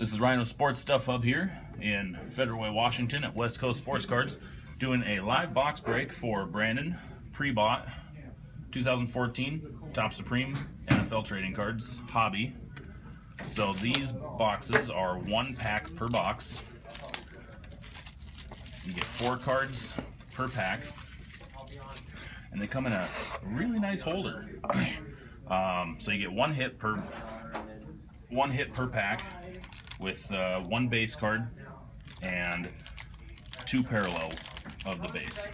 This is Rhino Sports Stuff Hub here in Federal Way, Washington at West Coast Sports Cards, doing a live box break for Brandon pre-bought 2014 Topps Supreme NFL Trading Cards Hobby. So these boxes are 1 pack per box. You get 4 cards per pack, and they come in a really nice holder. So you get one hit per pack, with 1 base card and 2 parallel of the base.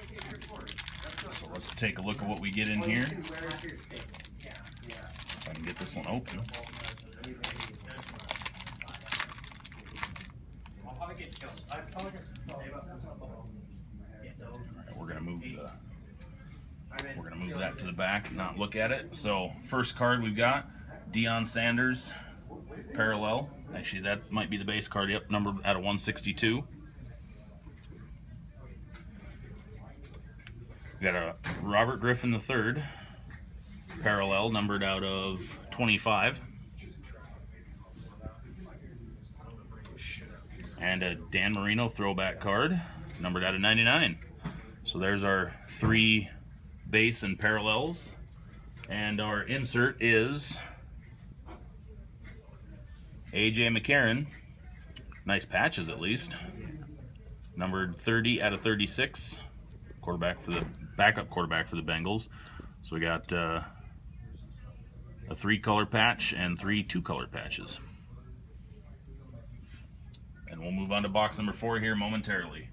So let's take a look at what we get in here. If I can get this one open. Alright, we're gonna move that to the back and not look at it. So first card we've got Deion Sanders parallel. Actually, that might be the base card. Yep, numbered out of 162. We got a Robert Griffin III parallel, numbered out of 25. And a Dan Marino throwback card, numbered out of 99. So there's our 3 base and parallels. And our insert is A.J. McCarron, nice patches at least, numbered 30 out of 36, backup quarterback for the Bengals. So we got a 3-color patch and 3 2-color patches. And we'll move on to box number 4 here momentarily.